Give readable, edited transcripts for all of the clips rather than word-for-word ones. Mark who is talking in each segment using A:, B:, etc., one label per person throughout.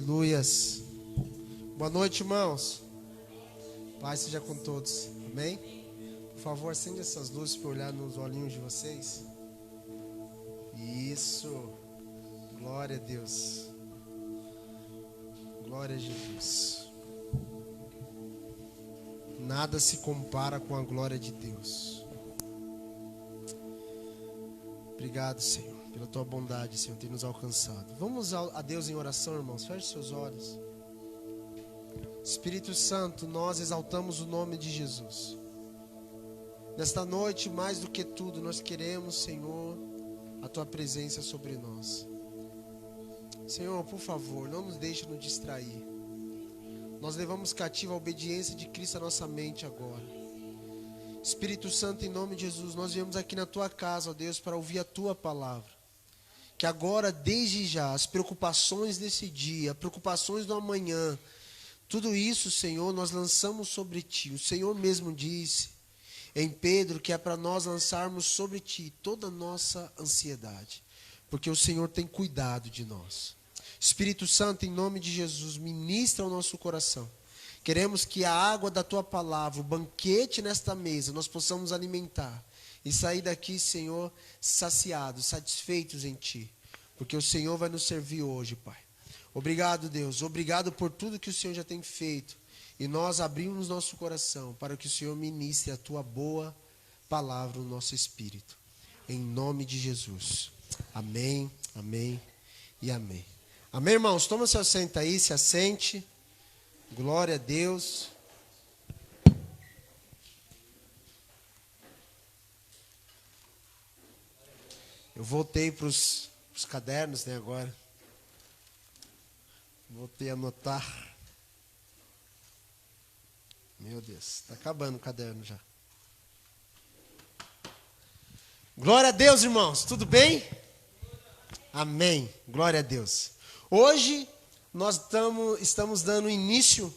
A: Aleluias. Boa noite, irmãos. Paz seja com todos. Amém? Por favor, acende essas luzes para olhar nos olhinhos de vocês. Isso. Glória a Deus. Glória a Jesus. Nada se compara com a glória de Deus. Obrigado, Senhor, pela tua bondade, Senhor, ter nos alcançado. Vamos a Deus em oração, irmãos. Feche seus olhos. Espírito Santo, nós exaltamos o nome de Jesus. Nesta noite, mais do que tudo, nós queremos, Senhor, a tua presença sobre nós. Senhor, por favor, não nos deixe nos distrair. Nós levamos cativa a obediência de Cristo à nossa mente agora. Espírito Santo, em nome de Jesus, nós viemos aqui na tua casa, ó Deus, para ouvir a tua palavra. Que agora, desde já, as preocupações desse dia, preocupações do amanhã, tudo isso, Senhor, nós lançamos sobre ti. O Senhor mesmo disse em Pedro que é para nós lançarmos sobre ti toda a nossa ansiedade, porque o Senhor tem cuidado de nós. Espírito Santo, em nome de Jesus, ministra ao nosso coração. Queremos que a água da tua palavra, o banquete nesta mesa, nós possamos alimentar e sair daqui, Senhor, saciados, satisfeitos em ti, porque o Senhor vai nos servir hoje, Pai. Obrigado, Deus, obrigado por tudo que o Senhor já tem feito, e nós abrimos nosso coração para que o Senhor ministre a tua boa palavra no nosso espírito, em nome de Jesus. Amém, amém e amém. Amém, irmãos? Toma seu assento aí, se assente. Glória a Deus. Eu voltei para os cadernos, né, agora. Voltei a anotar. Meu Deus, está acabando o caderno já. Glória a Deus, irmãos. Tudo bem? Amém. Glória a Deus. Hoje nós estamos dando início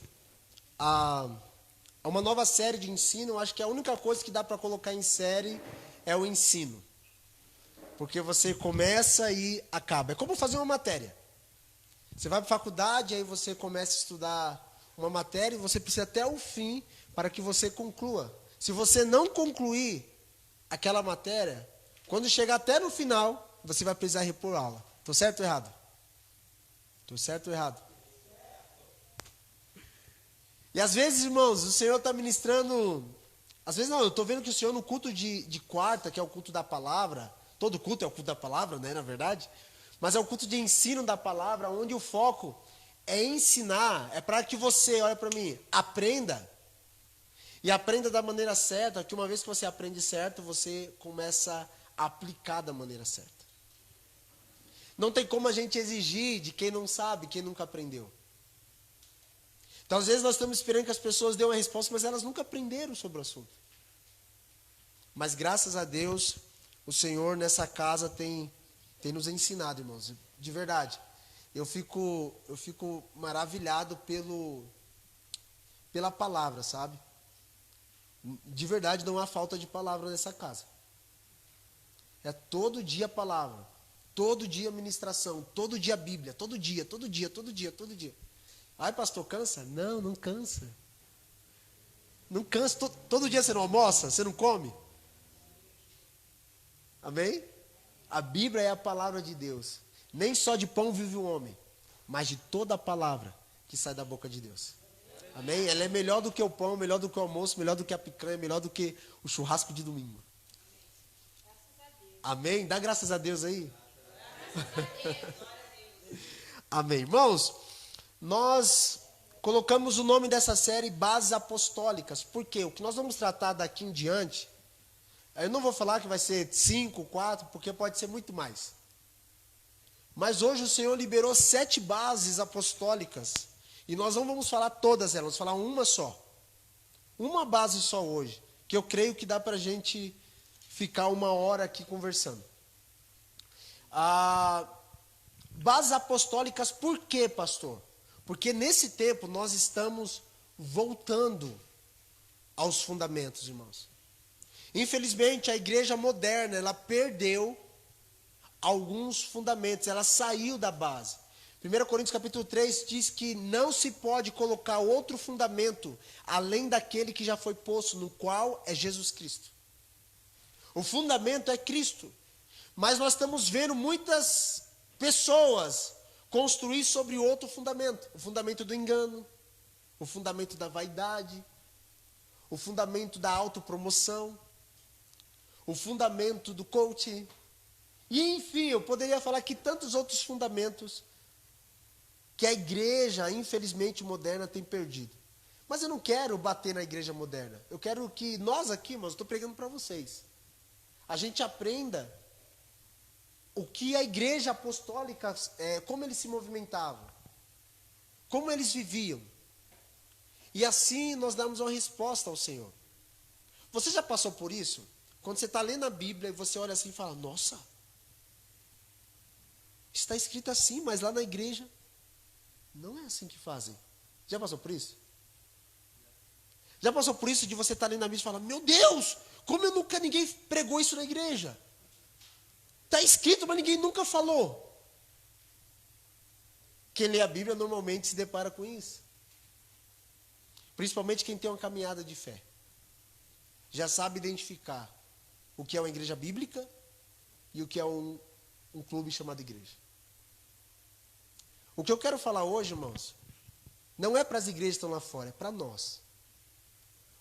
A: a uma nova série de ensino. Eu acho que a única coisa que dá para colocar em série é o ensino. Porque você começa e acaba. É como fazer uma matéria. Você vai para a faculdade, aí você começa a estudar uma matéria e você precisa até o fim para que você conclua. Se você não concluir aquela matéria, quando chegar até no final, você vai precisar repor aula. Estou certo ou errado? Estou certo ou errado? E às vezes, irmãos, o Senhor está ministrando. Às vezes não, eu estou vendo que o Senhor no culto de quarta, que é o culto da palavra, todo culto é o culto da palavra, né, na verdade, mas é o culto de ensino da palavra, onde o foco é ensinar, é para que você, olha para mim, aprenda. E aprenda da maneira certa, que uma vez que você aprende certo, você começa a aplicar da maneira certa. Não tem como a gente exigir de quem não sabe, quem nunca aprendeu. Então, às vezes, nós estamos esperando que as pessoas dêem uma resposta, mas elas nunca aprenderam sobre o assunto. Mas, graças a Deus, o Senhor nessa casa tem nos ensinado, irmãos. De verdade. Eu fico maravilhado pela palavra, sabe? De verdade, não há falta de palavra nessa casa. É todo dia a palavra. Todo dia ministração, todo dia a Bíblia, todo dia. Ai, pastor, cansa? Não, não cansa. Não cansa. Todo dia você não almoça? Você não come? Amém? A Bíblia é a palavra de Deus. Nem só de pão vive o homem, mas de toda a palavra que sai da boca de Deus. Amém? Ela é melhor do que o pão, melhor do que o almoço, melhor do que a picanha, melhor do que o churrasco de domingo. Amém? Dá graças a Deus aí. Amém. Irmãos, nós colocamos o nome dessa série Bases Apostólicas. Por quê? O que nós vamos tratar daqui em diante, eu não vou falar que vai ser 5, 4, porque pode ser muito mais. Mas hoje o Senhor liberou 7 bases apostólicas. E nós não vamos falar todas elas, vamos falar uma só. Uma base só hoje, que eu creio que dá para a gente ficar 1 hora aqui conversando. Bases apostólicas, por quê, pastor? Porque nesse tempo nós estamos voltando aos fundamentos, irmãos. Infelizmente, a igreja moderna, ela perdeu alguns fundamentos, ela saiu da base. 1 Coríntios capítulo 3 diz que não se pode colocar outro fundamento além daquele que já foi posto, no qual é Jesus Cristo. O fundamento é Cristo. Mas nós estamos vendo muitas pessoas construir sobre outro fundamento. O fundamento do engano, o fundamento da vaidade, o fundamento da autopromoção, o fundamento do coaching. E enfim, eu poderia falar que tantos outros fundamentos que a igreja, infelizmente, moderna tem perdido. Mas eu não quero bater na igreja moderna. Eu quero que nós aqui, irmãos, estou pregando para vocês, a gente aprenda o que a igreja apostólica, como eles se movimentavam, como eles viviam. E assim nós damos uma resposta ao Senhor. Você já passou por isso? Quando você está lendo a Bíblia e você olha assim e fala, nossa, está escrito assim, mas lá na igreja não é assim que fazem. Já passou por isso? Já passou por isso de você estar lendo a Bíblia e falar, meu Deus, como ninguém pregou isso na igreja? Está escrito, mas ninguém nunca falou. Quem lê a Bíblia normalmente se depara com isso. Principalmente quem tem uma caminhada de fé. Já sabe identificar o que é uma igreja bíblica e o que é um clube chamado igreja. O que eu quero falar hoje, irmãos, não é para as igrejas que estão lá fora, é para nós.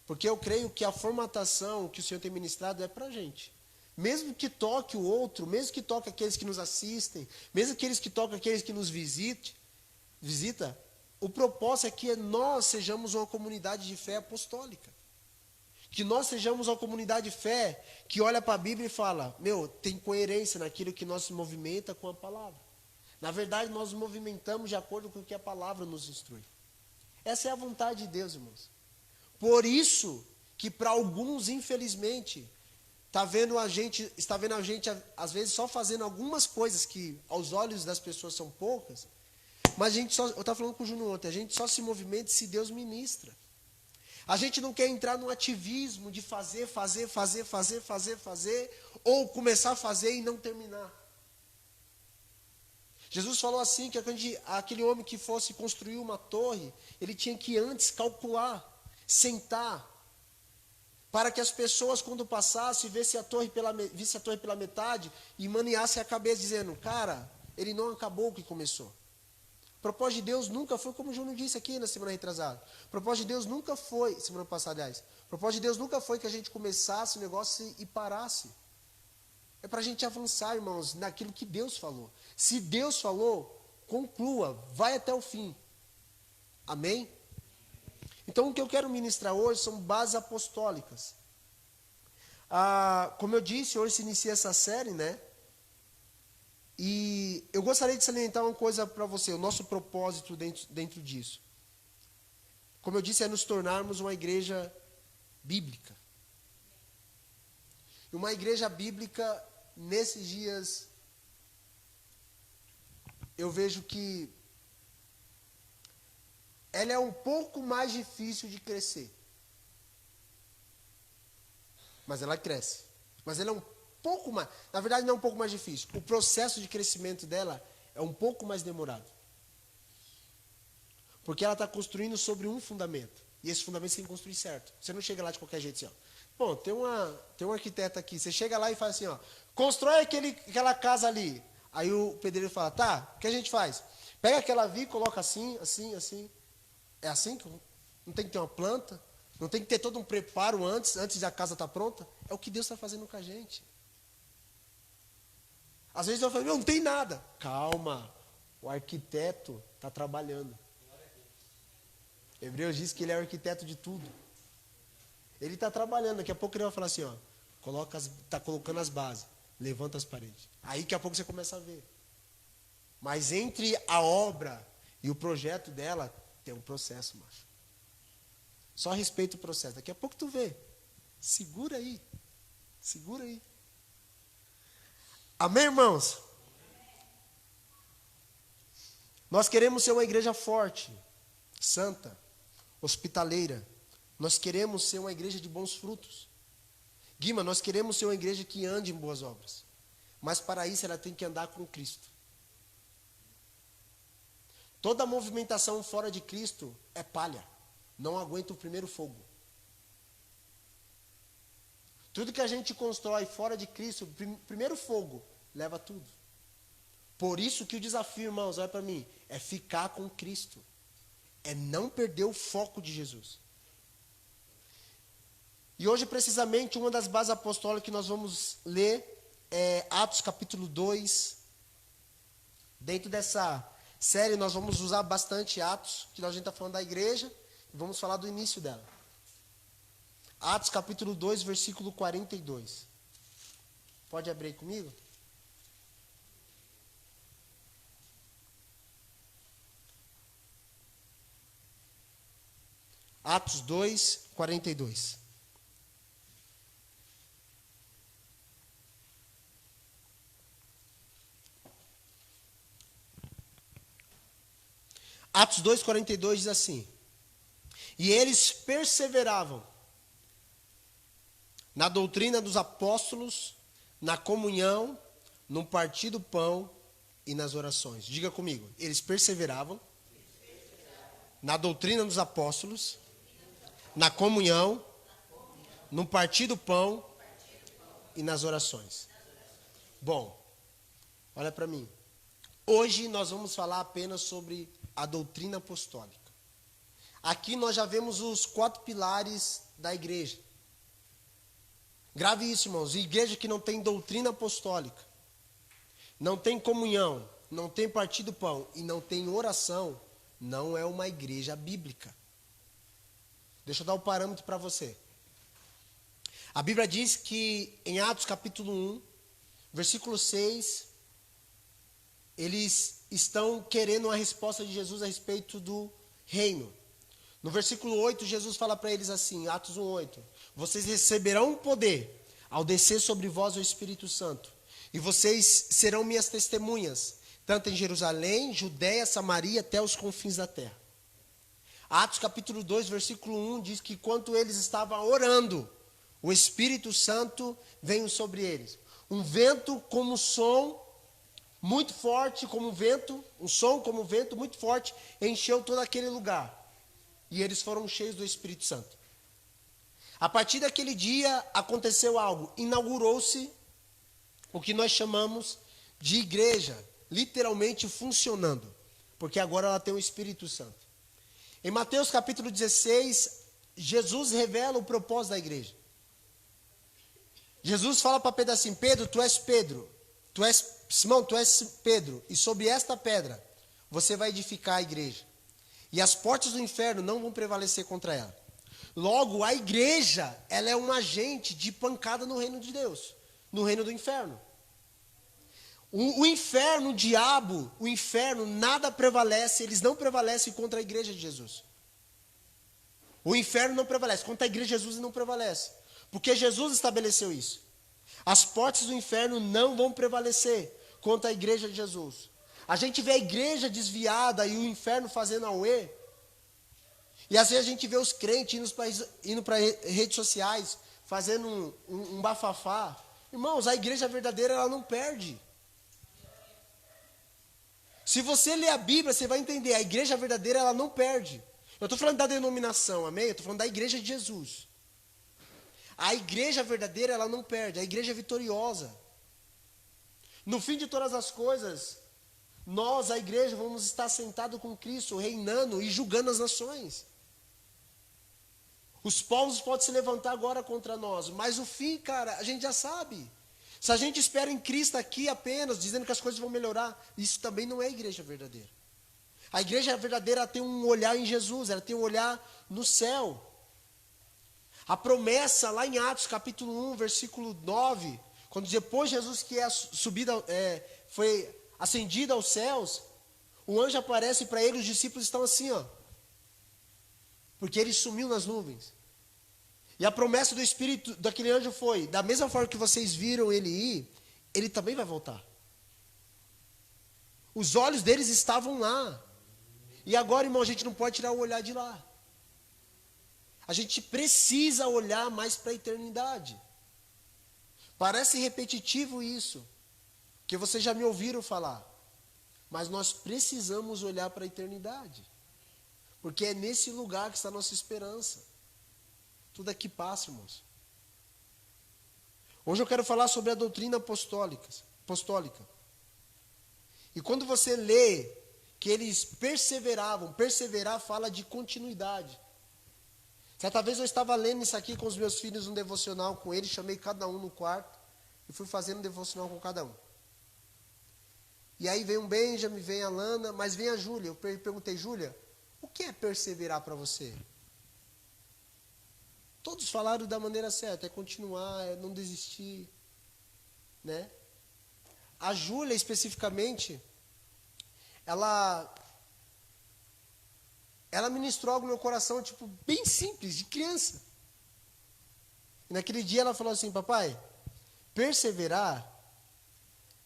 A: Porque eu creio que a formatação que o Senhor tem ministrado é para a gente. Mesmo que toque o outro, mesmo que toque aqueles que nos assistem, mesmo aqueles que toquem aqueles que nos visita, o propósito é que nós sejamos uma comunidade de fé apostólica. Que nós sejamos uma comunidade de fé que olha para a Bíblia e fala, tem coerência naquilo que nós se movimenta com a palavra. Na verdade, nós nos movimentamos de acordo com o que a palavra nos instrui. Essa é a vontade de Deus, irmãos. Por isso que para alguns, infelizmente, está vendo a gente, às vezes, só fazendo algumas coisas que aos olhos das pessoas são poucas, mas eu estava falando com o Júnior ontem, a gente só se movimenta se Deus ministra. A gente não quer entrar no ativismo de fazer, ou começar a fazer e não terminar. Jesus falou assim, que aquele homem que fosse construir uma torre, ele tinha que antes calcular, sentar, para que as pessoas, quando passassem, vissem a torre pela metade e maneassem a cabeça, dizendo, cara, ele não acabou o que começou. O propósito de Deus nunca foi, como o Júnior disse aqui na semana retrasada, o propósito de Deus nunca foi, semana passada, aliás, o propósito de Deus nunca foi que a gente começasse o negócio e parasse. É para a gente avançar, irmãos, naquilo que Deus falou. Se Deus falou, conclua, vai até o fim. Amém? Então, o que eu quero ministrar hoje são bases apostólicas. Como eu disse, hoje se inicia essa série, né? E eu gostaria de salientar uma coisa para você, o nosso propósito dentro disso. Como eu disse, é nos tornarmos uma igreja bíblica. E uma igreja bíblica, nesses dias, eu vejo que ela é um pouco mais difícil de crescer. Mas ela cresce. Mas ela é um pouco mais, na verdade não é um pouco mais difícil. O processo de crescimento dela é um pouco mais demorado. Porque ela está construindo sobre um fundamento. E esse fundamento você tem que construir certo. Você não chega lá de qualquer jeito assim, ó. Bom, tem um arquiteto aqui. Você chega lá e faz assim, ó. Constrói aquela casa ali. Aí o pedreiro fala, tá, o que a gente faz? Pega aquela viga e coloca assim, assim, assim. É assim que não tem que ter uma planta, não tem que ter todo um preparo antes da casa estar pronta. É o que Deus está fazendo com a gente. Às vezes eu falo, não tem nada. Calma, o arquiteto está trabalhando. Hebreus diz que ele é o arquiteto de tudo. Ele está trabalhando, daqui a pouco ele vai falar assim, ó, está colocando as bases, levanta as paredes. Aí daqui a pouco você começa a ver. Mas entre a obra e o projeto dela, tem um processo, macho. Só respeita o processo. Daqui a pouco tu vê. Segura aí. Segura aí. Amém, irmãos? Nós queremos ser uma igreja forte, santa, hospitaleira. Nós queremos ser uma igreja de bons frutos. Guima, nós queremos ser uma igreja que ande em boas obras. Mas para isso ela tem que andar com Cristo. Toda movimentação fora de Cristo é palha. Não aguenta o primeiro fogo. Tudo que a gente constrói fora de Cristo, primeiro fogo, leva tudo. Por isso que o desafio, irmãos, olha para mim, é ficar com Cristo. É não perder o foco de Jesus. E hoje, precisamente, uma das bases apostólicas que nós vamos ler é Atos capítulo 2. Dentro dessa série, nós vamos usar bastante Atos, que a gente está falando da igreja, e vamos falar do início dela. Atos capítulo 2, versículo 42. Pode abrir aí comigo? Atos 2, 42. Atos 2, 42 diz assim: e eles perseveravam na doutrina dos apóstolos, na comunhão, no partir do pão e nas orações. Diga comigo, eles perseveravam na doutrina dos apóstolos, na comunhão, no partir do pão e nas orações. Bom, olha para mim. Hoje nós vamos falar apenas sobre a doutrina apostólica. Aqui nós já vemos os 4 pilares da igreja. Grave isso, irmãos. Igreja que não tem doutrina apostólica, não tem comunhão, não tem partir do pão e não tem oração, não é uma igreja bíblica. Deixa eu dar um parâmetro para você. A Bíblia diz que em Atos capítulo 1, versículo 6, eles estão querendo uma resposta de Jesus a respeito do reino. No versículo 8, Jesus fala para eles assim, Atos 1, 8, vocês receberão poder ao descer sobre vós o Espírito Santo, e vocês serão minhas testemunhas, tanto em Jerusalém, Judéia, Samaria, até os confins da terra. Atos capítulo 2, versículo 1, diz que enquanto eles estavam orando, o Espírito Santo veio sobre eles. Um vento como som muito forte, como vento, um som como vento muito forte, encheu todo aquele lugar. E eles foram cheios do Espírito Santo. A partir daquele dia aconteceu algo. Inaugurou-se o que nós chamamos de igreja, literalmente funcionando. Porque agora ela tem o Espírito Santo. Em Mateus capítulo 16, Jesus revela o propósito da igreja. Jesus fala para Pedro assim, Pedro, tu és Pedro. Simão, tu és Pedro. E sobre esta pedra você vai edificar a igreja. E as portas do inferno não vão prevalecer contra ela. Logo, a igreja, ela é um agente de pancada no reino de Deus. No reino do inferno. O inferno, o diabo, o inferno, nada prevalece, eles não prevalecem contra a igreja de Jesus. O inferno não prevalece, contra a igreja de Jesus não prevalece. Porque Jesus estabeleceu isso. As portas do inferno não vão prevalecer contra a igreja de Jesus. A gente vê a igreja desviada e o inferno fazendo auê. E às vezes a gente vê os crentes indo para redes sociais, fazendo um bafafá. Irmãos, a igreja verdadeira ela não perde. Se você ler a Bíblia, você vai entender, a igreja verdadeira ela não perde. Eu estou falando da denominação, amém? Eu estou falando da igreja de Jesus. A igreja verdadeira ela não perde, a igreja é vitoriosa. No fim de todas as coisas, nós, a igreja, vamos estar sentados com Cristo, reinando e julgando as nações. Os povos podem se levantar agora contra nós, mas o fim, cara, a gente já sabe. Se a gente espera em Cristo aqui apenas, dizendo que as coisas vão melhorar, isso também não é a igreja verdadeira. A igreja verdadeira ela tem um olhar em Jesus, ela tem um olhar no céu. A promessa lá em Atos capítulo 1, versículo 9, quando depois Jesus que foi ascendido aos céus, o anjo aparece para ele, os discípulos estão assim, ó, porque ele sumiu nas nuvens. E a promessa do Espírito daquele anjo foi, da mesma forma que vocês viram ele ir, ele também vai voltar. Os olhos deles estavam lá. E agora, irmão, a gente não pode tirar o olhar de lá. A gente precisa olhar mais para a eternidade. Parece repetitivo isso, que vocês já me ouviram falar. Mas nós precisamos olhar para a eternidade. Porque é nesse lugar que está a nossa esperança. Tudo aqui passa, irmãos. Hoje eu quero falar sobre a doutrina apostólica. E quando você lê que eles perseveravam, perseverar fala de continuidade. Certa vez eu estava lendo isso aqui com os meus filhos, um devocional com eles, chamei cada um no quarto e fui fazendo um devocional com cada um. E aí vem o Benjamin, vem a Lana, mas vem a Júlia. Eu perguntei, Júlia, o que é perseverar para você? Todos falaram da maneira certa, é continuar, é não desistir, né? A Júlia, especificamente, ela ministrou algo no meu coração, tipo, bem simples, de criança. E naquele dia ela falou assim, papai, perseverar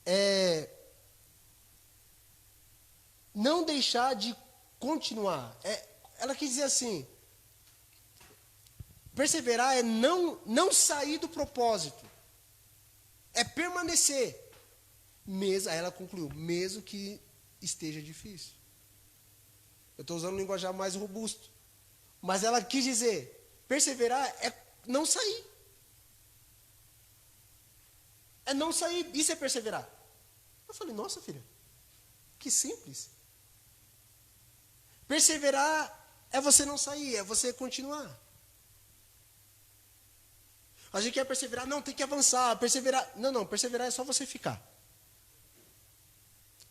A: é não deixar de continuar. Ela quis dizer assim, perseverar é não sair do propósito. É permanecer. Mesmo, aí ela concluiu, mesmo que esteja difícil. Eu estou usando um linguajar mais robusto. Mas ela quis dizer, perseverar é não sair. É não sair, isso é perseverar. Eu falei, nossa filha, que simples. Perseverar é você não sair, é você continuar. A gente quer perseverar, não, tem que avançar, perseverar. Não, perseverar é só você ficar.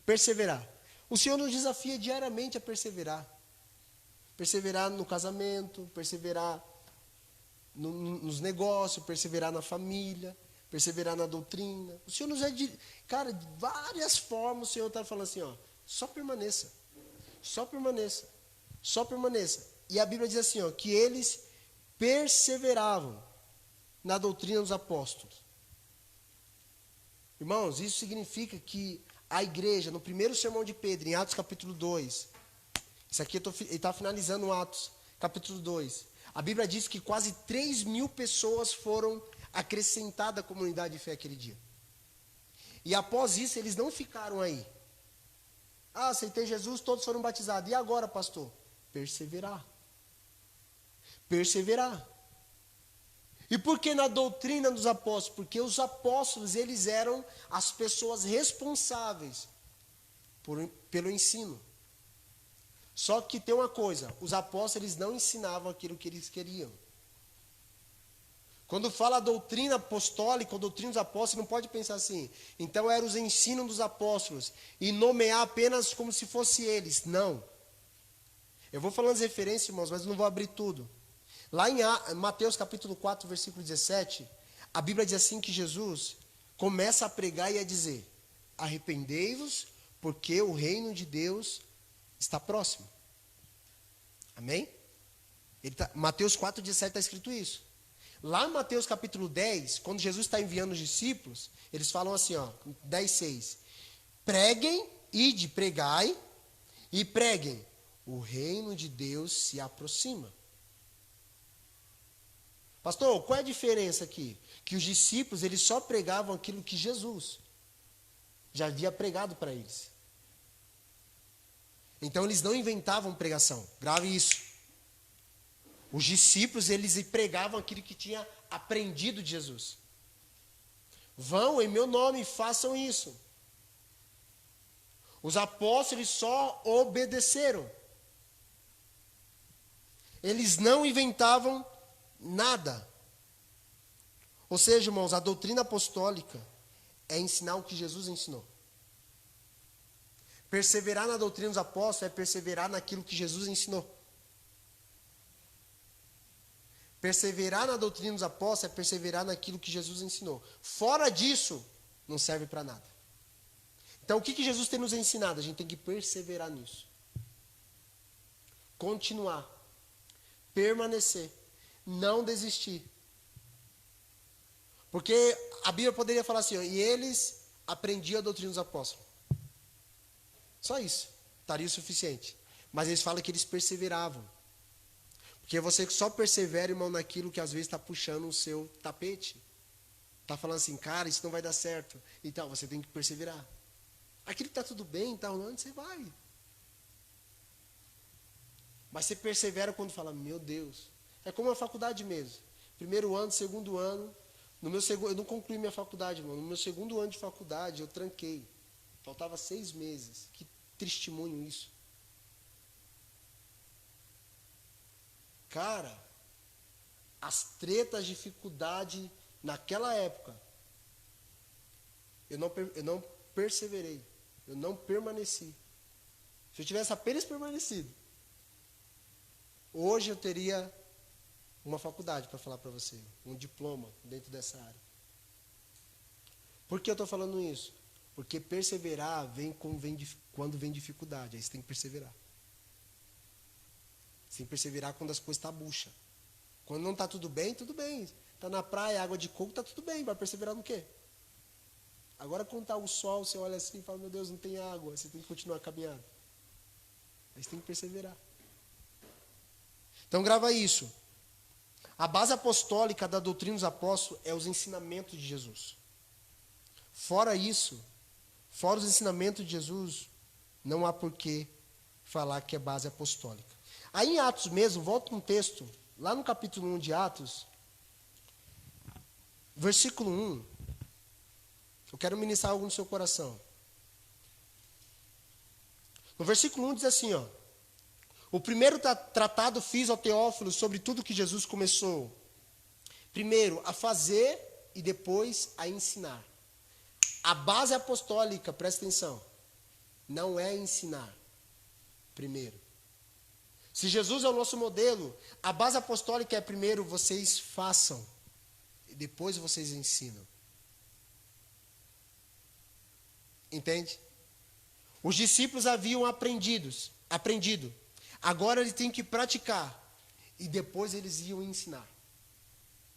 A: Perseverar. O Senhor nos desafia diariamente a perseverar. Perseverar no casamento, perseverar nos negócios, perseverar na família, perseverar na doutrina. O Senhor nos cara, de várias formas o Senhor está falando assim, ó, só permaneça. Só permaneça. Só permaneça. E a Bíblia diz assim, ó, que eles perseveravam na doutrina dos apóstolos. Irmãos, isso significa que a igreja, no primeiro sermão de Pedro, em Atos capítulo 2, isso aqui ele está finalizando Atos capítulo 2, a Bíblia diz que quase 3.000 pessoas foram acrescentadas à comunidade de fé aquele dia. E após isso, eles não ficaram aí. Ah, aceitei Jesus, todos foram batizados. E agora, pastor? Perseverar. Perseverar. E por que na doutrina dos apóstolos? Porque os apóstolos, eles eram as pessoas responsáveis pelo ensino. Só que tem uma coisa, os apóstolos, eles não ensinavam aquilo que eles queriam. Quando fala a doutrina apostólica, a doutrina dos apóstolos, não pode pensar assim, então eram os ensinos dos apóstolos, e nomear apenas como se fosse eles. Não. Eu vou falando as referências, irmãos, mas não vou abrir tudo. Lá em Mateus capítulo 4, versículo 17, a Bíblia diz assim que Jesus começa a pregar e a dizer, arrependei-vos, porque o reino de Deus está próximo. Amém? Mateus 4, 17 está escrito isso. Lá em Mateus capítulo 10, quando Jesus está enviando os discípulos, eles falam assim, ó, 10, 6. Preguem, ide, pregai, e preguem, o reino de Deus se aproxima. Pastor, qual é a diferença aqui? Que os discípulos, eles só pregavam aquilo que Jesus já havia pregado para eles. Então, eles não inventavam pregação. Grave isso. Os discípulos, eles pregavam aquilo que tinha aprendido de Jesus. Vão em meu nome e façam isso. Os apóstolos, eles só obedeceram. Eles não inventavam nada. Ou seja, irmãos, a doutrina apostólica é ensinar o que Jesus ensinou. Perseverar na doutrina dos apóstolos é perseverar naquilo que Jesus ensinou. Perseverar na doutrina dos apóstolos é perseverar naquilo que Jesus ensinou. Fora disso, não serve para nada. Então, o que Jesus tem nos ensinado? A gente tem que perseverar nisso. Continuar. Permanecer. Não desistir. Porque a Bíblia poderia falar assim, ó, e eles aprendiam a doutrina dos apóstolos. Só isso. Estaria o suficiente. Mas eles falam que eles perseveravam. Porque você só persevera, irmão, naquilo que às vezes está puxando o seu tapete. Está falando assim, cara, isso não vai dar certo. Então, você tem que perseverar. Aquilo que está tudo bem, está rolando, você vai. Mas você persevera quando fala, meu Deus. É como a faculdade mesmo. Primeiro ano, segundo ano. Eu não concluí minha faculdade, irmão. No meu segundo ano de faculdade, eu tranquei. Faltava 6 meses. Que testemunho isso. Cara, as tretas, dificuldade naquela época, eu não perseverei. Eu não permaneci. Se eu tivesse apenas permanecido, hoje eu teria uma faculdade para falar para você, um diploma dentro dessa área. Por que eu estou falando isso? Porque perseverar quando vem dificuldade, aí você tem que perseverar. Você tem que perseverar quando as coisas estão bucha. Quando não está tudo bem, tudo bem. Está na praia, água de coco, está tudo bem. Vai perseverar no quê? Agora quando está o sol, você olha assim e fala, meu Deus, não tem água. Você tem que continuar a caminhada. Aí você tem que perseverar. Então grava isso. A base apostólica da doutrina dos apóstolos é os ensinamentos de Jesus. Fora isso, fora os ensinamentos de Jesus, não há por que falar que é base apostólica. Aí em Atos mesmo, volta um texto, lá no capítulo 1 de Atos, versículo 1, eu quero ministrar algo no seu coração. No versículo 1 diz assim, ó, o primeiro tratado fiz ao Teófilo sobre tudo que Jesus começou, primeiro a fazer e depois a ensinar. A base apostólica, presta atenção, não é ensinar, primeiro. Se Jesus é o nosso modelo, a base apostólica é primeiro vocês façam e depois vocês ensinam. Entende? Os discípulos haviam aprendido. Agora eles têm que praticar e depois eles iam ensinar.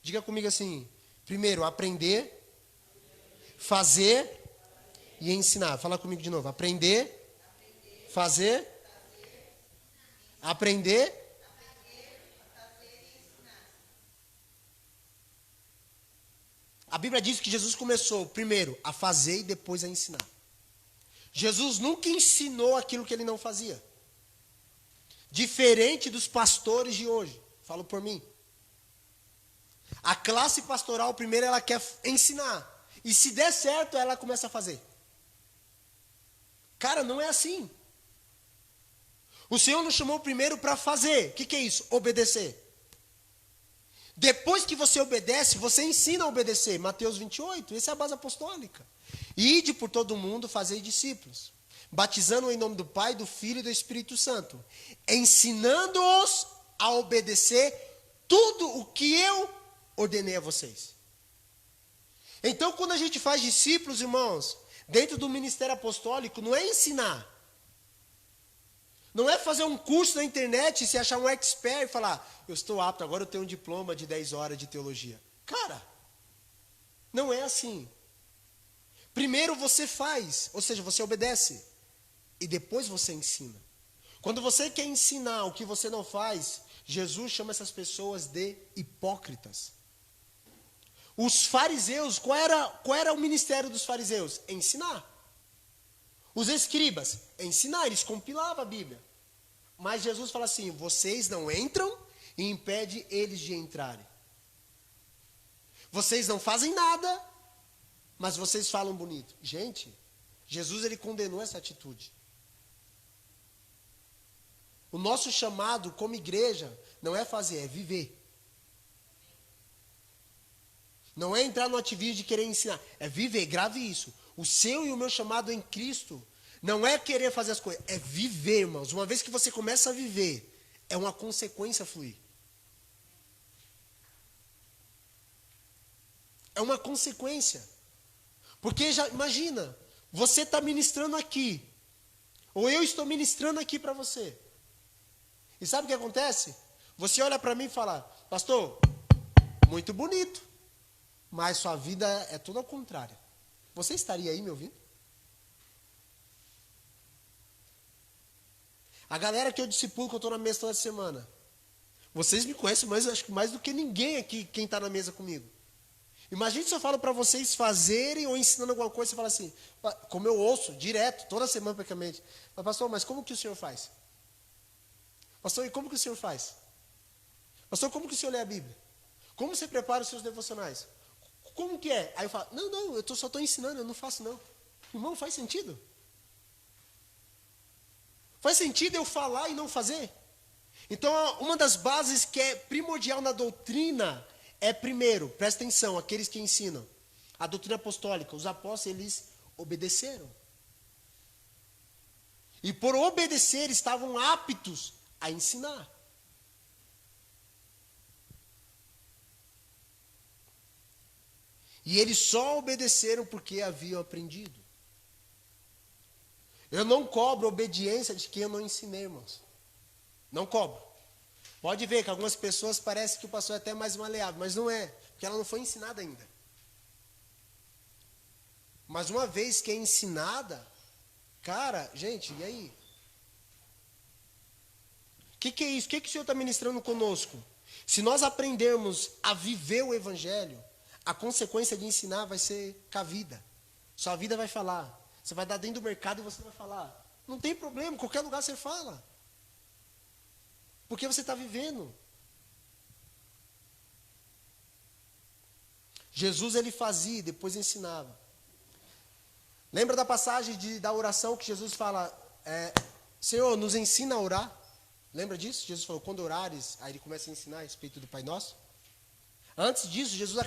A: Diga comigo assim, primeiro aprender, fazer e ensinar. Fala comigo de novo, aprender, fazer, aprender, a Bíblia diz que Jesus começou primeiro a fazer e depois a ensinar. Jesus nunca ensinou aquilo que ele não fazia. Diferente dos pastores de hoje. Falo por mim. A classe pastoral, primeiro, ela quer ensinar. E se der certo, ela começa a fazer. Cara, não é assim. O Senhor nos chamou primeiro para fazer. O que é isso? Obedecer. Depois que você obedece, você ensina a obedecer. Mateus 28, essa é a base apostólica. Ide por todo o mundo, fazei discípulos. Batizando em nome do Pai, do Filho e do Espírito Santo. Ensinando-os a obedecer tudo o que eu ordenei a vocês. Então, quando a gente faz discípulos, irmãos, dentro do ministério apostólico, não é ensinar. Não é fazer um curso na internet e se achar um expert e falar, eu estou apto, agora eu tenho um diploma de 10 horas de teologia. Cara, não é assim. Primeiro você faz, ou seja, você obedece. E depois você ensina. Quando você quer ensinar o que você não faz, Jesus chama essas pessoas de hipócritas. Os fariseus, qual era o ministério dos fariseus? Ensinar. Os escribas, ensinar, eles compilavam a Bíblia. Mas Jesus fala assim, vocês não entram e impede eles de entrarem. Vocês não fazem nada, mas vocês falam bonito. Gente, Jesus ele condenou essa atitude. O nosso chamado como igreja não é fazer, é viver. Não é entrar no ativismo de querer ensinar, é viver, grave isso. O seu e o meu chamado em Cristo não é querer fazer as coisas, é viver, irmãos. Uma vez que você começa a viver, é uma consequência fluir. É uma consequência. Porque já imagina, você está ministrando aqui, ou eu estou ministrando aqui para você. E sabe o que acontece? Você olha para mim e fala, pastor, muito bonito, mas sua vida é tudo ao contrário. Você estaria aí me ouvindo? A galera que eu discipulo, que eu estou na mesa toda semana, vocês me conhecem, mas acho que mais do que ninguém aqui, quem está na mesa comigo. Imagine se eu falo para vocês fazerem ou ensinando alguma coisa, você fala assim, como eu ouço direto, toda semana praticamente. Mas, pastor, mas como que o senhor faz? Pastor, e como que o senhor faz? Pastor, como que o senhor lê a Bíblia? Como você prepara os seus devocionais? Como que é? Aí eu falo, não, eu só estou ensinando, eu não faço não. Irmão, faz sentido? Faz sentido eu falar e não fazer? Então, uma das bases que é primordial na doutrina é, primeiro, presta atenção, aqueles que ensinam. A doutrina apostólica, os apóstolos, eles obedeceram. E por obedecer, estavam aptos a ensinar. E eles só obedeceram porque haviam aprendido. Eu não cobro obediência de quem eu não ensinei, irmãos. Não cobro. Pode ver que algumas pessoas parecem que o pastor é até mais maleável, mas não é, porque ela não foi ensinada ainda. Mas uma vez que é ensinada, cara, gente, e aí? O que é isso? O que o Senhor está ministrando conosco? Se nós aprendermos a viver o Evangelho, a consequência de ensinar vai ser com a vida. Sua vida vai falar. Você vai dar dentro do mercado e você vai falar. Não tem problema, qualquer lugar você fala. Porque você está vivendo. Jesus, ele fazia e depois ensinava. Lembra da passagem da oração que Jesus fala, Senhor, nos ensina a orar? Lembra disso? Jesus falou, quando orares, aí ele começa a ensinar a respeito do Pai Nosso. Antes disso, Jesus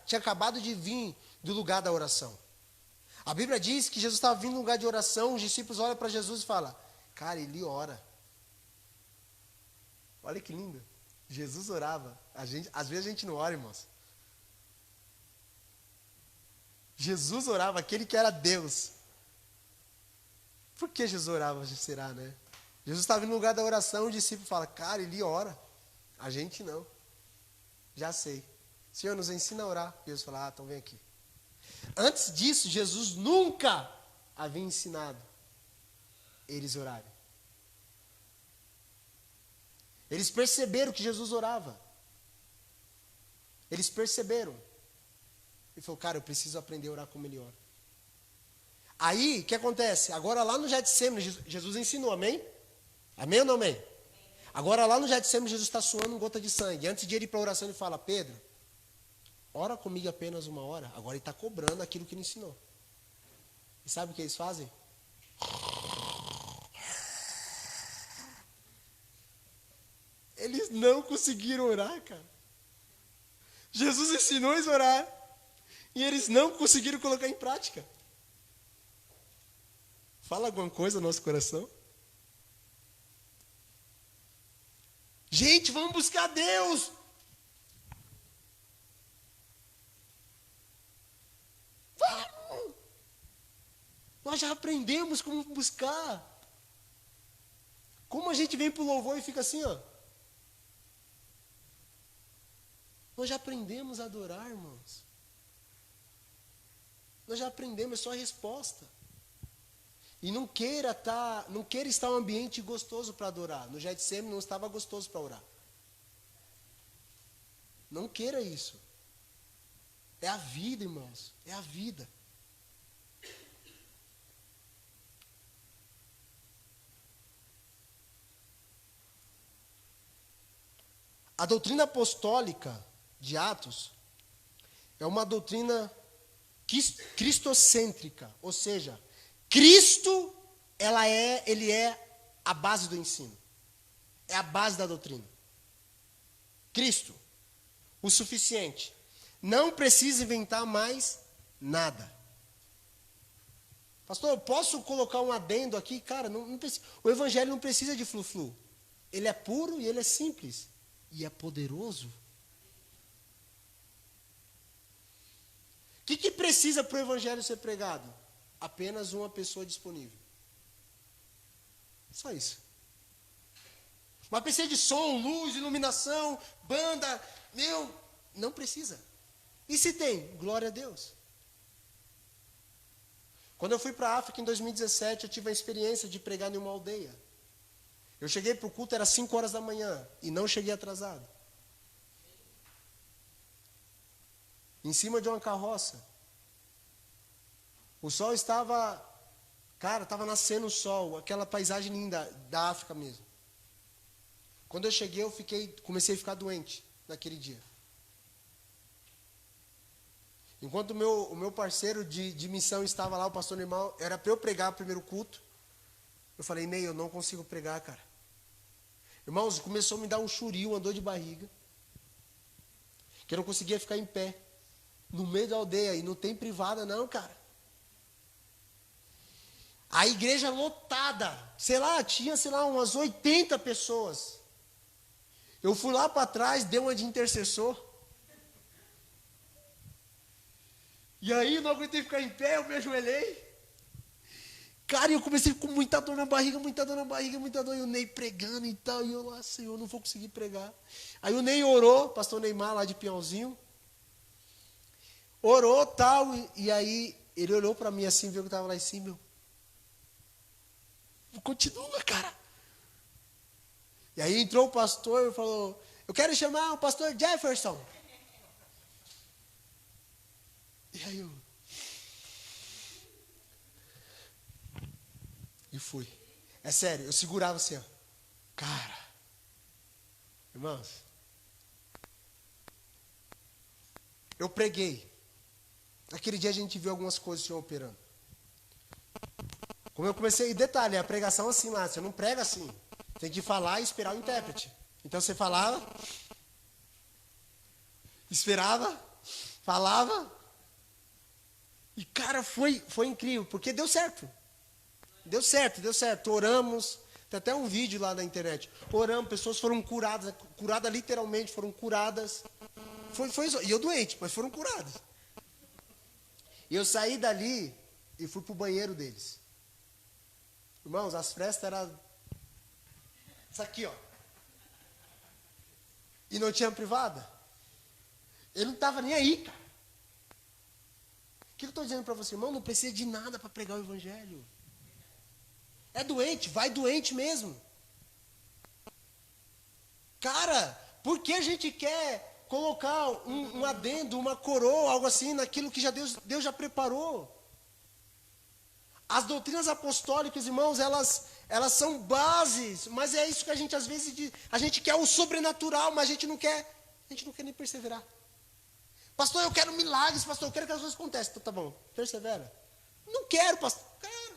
A: tinha acabado de vir do lugar da oração. A Bíblia diz que Jesus estava vindo do lugar de oração, os discípulos olham para Jesus e falam, cara, ele ora. Olha que lindo. Jesus orava. Às vezes a gente não ora, irmãos. Jesus orava, aquele que era Deus. Por que Jesus orava, será, né? Jesus estava no lugar da oração, o discípulo fala, cara, ele ora. A gente não. Já sei. Senhor, nos ensina a orar. Jesus fala, então vem aqui. Antes disso, Jesus nunca havia ensinado eles orarem. Eles perceberam que Jesus orava. Eles perceberam. Ele falou, cara, eu preciso aprender a orar como ele ora. Aí, o que acontece? Agora lá no Getsemane, Jesus ensinou, amém? Amém ou não amém? Agora lá no Getsemane, Jesus está suando gota de sangue. Antes de ele ir para a oração, ele fala, Pedro, ora comigo apenas 1 hora. Agora ele está cobrando aquilo que ele ensinou. E sabe o que eles fazem? Eles não conseguiram orar, cara. Jesus ensinou eles a orar. E eles não conseguiram colocar em prática. Fala alguma coisa no nosso coração? Gente, vamos buscar Deus. Vamos. Nós já aprendemos como buscar. Como a gente vem para o louvor e fica assim, ó. Nós já aprendemos a adorar, irmãos. Nós já aprendemos, é só a resposta. E não queira estar em um ambiente gostoso para adorar. No Getsemane não estava gostoso para orar. Não queira isso. É a vida, irmãos. É a vida. A doutrina apostólica de Atos é uma doutrina cristocêntrica, ou seja, Cristo, ele é a base do ensino. É a base da doutrina. Cristo, o suficiente. Não precisa inventar mais nada. Pastor, eu posso colocar um adendo aqui? Cara, não precisa. O evangelho não precisa de flu-flu. Ele é puro e ele é simples. E é poderoso. O que precisa para o evangelho ser pregado? Apenas uma pessoa disponível. Só isso. Mas precisa de som, luz, iluminação, banda. Não precisa. E se tem? Glória a Deus. Quando eu fui para a África em 2017, eu tive a experiência de pregar em uma aldeia. Eu cheguei para o culto, era 5 horas da manhã, e não cheguei atrasado. em cima de uma carroça. O sol estava, cara, estava nascendo o sol, aquela paisagem linda da África mesmo. Quando eu cheguei, comecei a ficar doente naquele dia. Enquanto o meu parceiro de missão estava lá, o pastor Neymar, era para eu pregar o primeiro culto. Eu falei, Ney, eu não consigo pregar, cara. Irmãos, começou a me dar um churil, uma dor de barriga. Que eu não conseguia ficar em pé. No meio da aldeia, e não tem privada não, cara. A igreja lotada, tinha umas 80 pessoas. Eu fui lá para trás, dei uma de intercessor. E aí, não aguentei ficar em pé, eu me ajoelhei. Cara, eu comecei com muita dor na barriga, muita dor. E o Ney pregando e tal. E eu lá, Senhor, não vou conseguir pregar. Aí o Ney orou, pastor Neymar lá de Pinhalzinho. Orou tal, e aí ele olhou para mim assim, viu que eu estava lá em cima. Continua, cara. E aí entrou o pastor e falou, eu quero chamar o pastor Jefferson. E aí e fui. É sério, eu segurava assim, ó. Cara, irmãos, eu preguei. Naquele dia a gente viu algumas coisas se operando. Como eu comecei, e detalhe, a pregação assim lá, você não prega assim. Tem que falar e esperar o intérprete. Então você falava, esperava, falava. E cara, foi incrível, porque deu certo. Deu certo. Oramos, tem até um vídeo lá na internet. Oramos, pessoas foram curadas literalmente, foram curadas. Foi isso. E eu doente, mas foram curadas. E eu saí dali e fui pro banheiro deles. Irmãos, as frestas eram isso aqui, ó. E não tinha privada. Ele não estava nem aí, cara. O que eu estou dizendo para você, irmão? Não precisa de nada para pregar o evangelho. É doente, vai doente mesmo. Cara, por que a gente quer colocar um adendo, uma coroa, algo assim, naquilo que Deus já preparou? As doutrinas apostólicas, irmãos, elas são bases, mas é isso que a gente às vezes diz. A gente quer o sobrenatural, mas a gente não quer nem perseverar. Pastor, eu quero milagres, pastor, eu quero que as coisas aconteçam. Então tá bom, persevera. Não quero, pastor. Quero.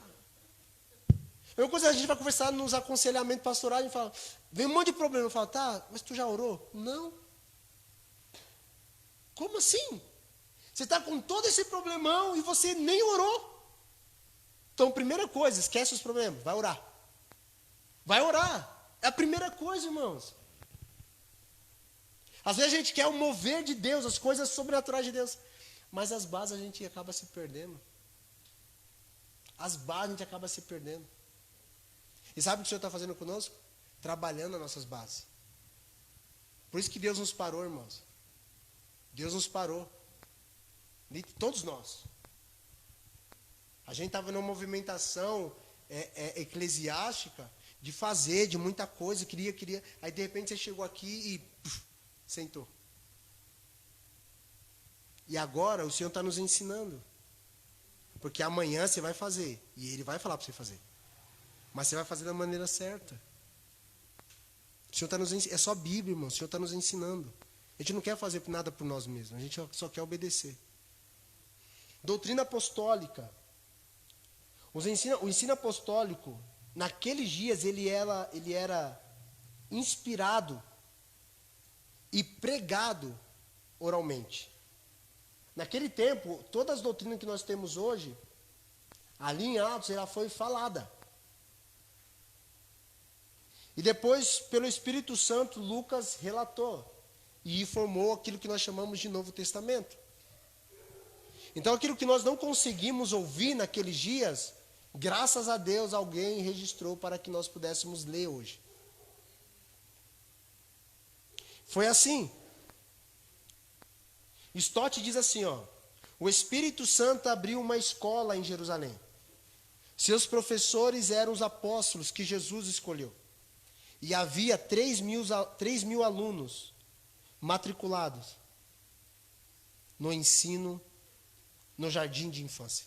A: Uma coisa, a gente vai conversar nos aconselhamentos pastorais e fala, vem um monte de problema. Eu falo, tá, mas tu já orou? Não. Como assim? Você está com todo esse problemão e você nem orou. Então, primeira coisa, esquece os problemas, vai orar. Vai orar. É a primeira coisa, irmãos. Às vezes a gente quer o mover de Deus, as coisas sobrenaturais de Deus. Mas as bases a gente acaba se perdendo. As bases a gente acaba se perdendo. E sabe o que o Senhor está fazendo conosco? Trabalhando as nossas bases. Por isso que Deus nos parou, irmãos. Deus nos parou. Todos nós. A gente estava numa movimentação eclesiástica de fazer, de muita coisa, queria. Aí de repente você chegou aqui e sentou. E agora o Senhor está nos ensinando. Porque amanhã você vai fazer. E Ele vai falar para você fazer. Mas você vai fazer da maneira certa. O Senhor está nos ensinando. É só Bíblia, irmão. O Senhor está nos ensinando. A gente não quer fazer nada por nós mesmos. A gente só quer obedecer. Doutrina apostólica. O ensino apostólico, naqueles dias, ele era inspirado e pregado oralmente. Naquele tempo, todas as doutrinas que nós temos hoje, ali em Atos, ela foi falada. E depois, pelo Espírito Santo, Lucas relatou e formou aquilo que nós chamamos de Novo Testamento. Então, aquilo que nós não conseguimos ouvir naqueles dias, graças a Deus, alguém registrou para que nós pudéssemos ler hoje. Foi assim. Stott diz assim, ó, o Espírito Santo abriu uma escola em Jerusalém. Seus professores eram os apóstolos que Jesus escolheu. E havia 3 mil alunos matriculados. no ensino no jardim de infância.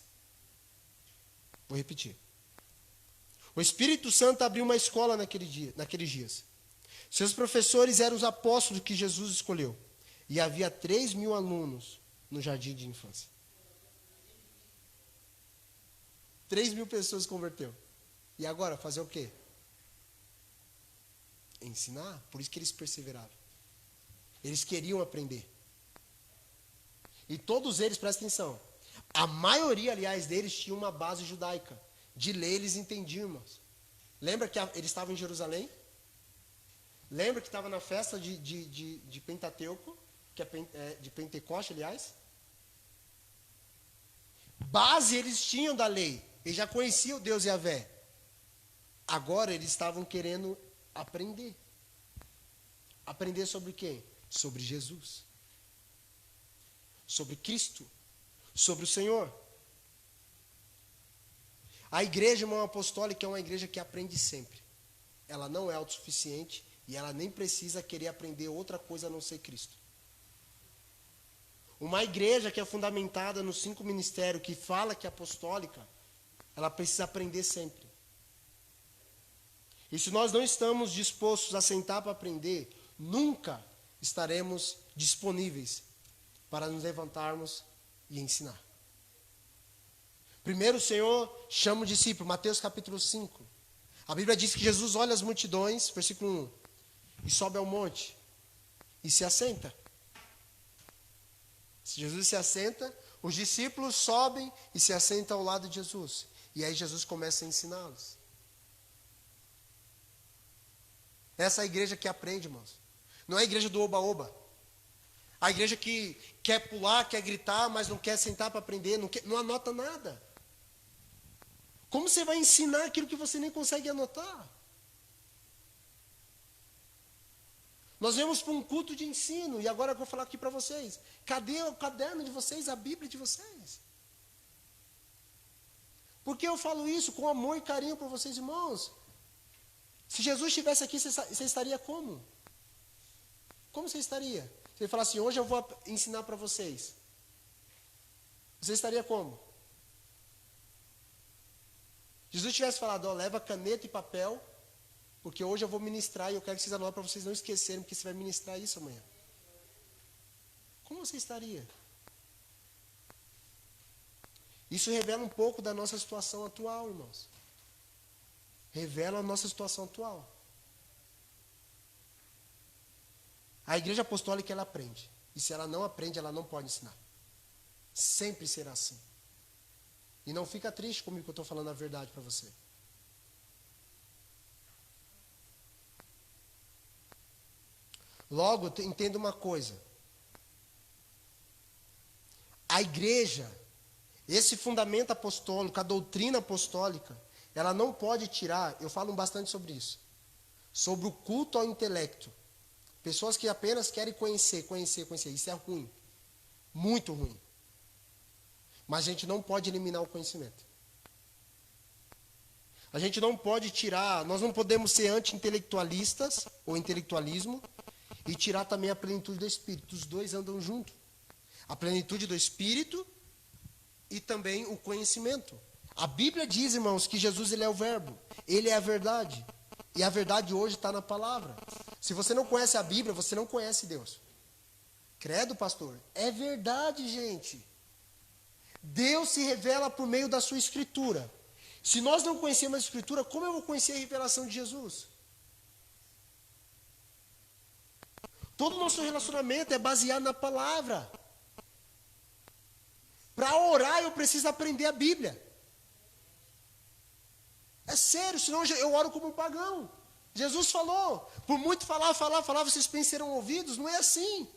A: Vou repetir. O Espírito Santo abriu uma escola naqueles dias. Seus professores eram os apóstolos que Jesus escolheu. E havia 3.000 alunos no jardim de infância. 3.000 pessoas converteu. E agora, fazer o quê? Ensinar. Por isso que eles perseveraram. Eles queriam aprender. E todos eles, presta atenção, a maioria, aliás, deles tinha uma base judaica. De lei eles entendiam, irmãos. Lembra que eles estavam em Jerusalém? Lembra que estava na festa de Pentateuco, que é de Pentecoste, aliás? Base eles tinham da lei. Eles já conheciam Deus e Yahvé. Agora eles estavam querendo aprender. Aprender sobre quem? Sobre Jesus. Sobre Cristo. Sobre o Senhor. A igreja, irmão, apostólica é uma igreja que aprende sempre. Ela não é autossuficiente e ela nem precisa querer aprender outra coisa a não ser Cristo. Uma igreja que é fundamentada nos 5 ministérios, que fala que é apostólica, ela precisa aprender sempre. E se nós não estamos dispostos a sentar para aprender, nunca estaremos disponíveis para nos levantarmos e ensinar. Primeiro o Senhor chama o discípulo, Mateus capítulo 5. A Bíblia diz que Jesus olha as multidões, versículo 1, e sobe ao monte e se assenta. Se Jesus se assenta, os discípulos sobem e se assentam ao lado de Jesus. E aí Jesus começa a ensiná-los. Essa é a igreja que aprende, irmãos. Não é a igreja do oba-oba. A igreja que quer pular, quer gritar, mas não quer sentar para aprender, não anota nada. Como você vai ensinar aquilo que você nem consegue anotar? Nós viemos para um culto de ensino, e agora eu vou falar aqui para vocês. Cadê o caderno de vocês, a Bíblia de vocês? Por que eu falo isso com amor e carinho para vocês, irmãos? Se Jesus estivesse aqui, você estaria como? Como você estaria? Se ele falasse assim, hoje eu vou ensinar para vocês. Você estaria como? Jesus tivesse falado, ó, leva caneta e papel, porque hoje eu vou ministrar e eu quero que vocês anotem para vocês não esquecerem, porque você vai ministrar isso amanhã. Como você estaria? Isso revela um pouco da nossa situação atual, irmãos. Revela a nossa situação atual. A igreja apostólica, ela aprende. E se ela não aprende, ela não pode ensinar. Sempre será assim. E não fica triste comigo que eu estou falando a verdade para você. Logo, entenda uma coisa. A igreja, esse fundamento apostólico, a doutrina apostólica, ela não pode tirar, eu falo bastante sobre isso, sobre o culto ao intelecto. Pessoas que apenas querem conhecer. Isso é ruim. Muito ruim. Mas a gente não pode eliminar o conhecimento. A gente não pode tirar, nós não podemos ser anti-intelectualistas ou intelectualismo e tirar também a plenitude do Espírito. Os dois andam juntos. A plenitude do Espírito e também o conhecimento. A Bíblia diz, irmãos, que Jesus ele é o verbo. Ele é a verdade. E a verdade hoje está na palavra. Se você não conhece a Bíblia, você não conhece Deus. Credo, pastor? É verdade, gente. Deus se revela por meio da sua Escritura. Se nós não conhecemos a Escritura, como eu vou conhecer a revelação de Jesus? Todo o nosso relacionamento é baseado na palavra. Para orar, eu preciso aprender a Bíblia. É sério, senão eu oro como um pagão. Jesus falou, por muito falar, vocês pensarão ouvidos. Não é assim.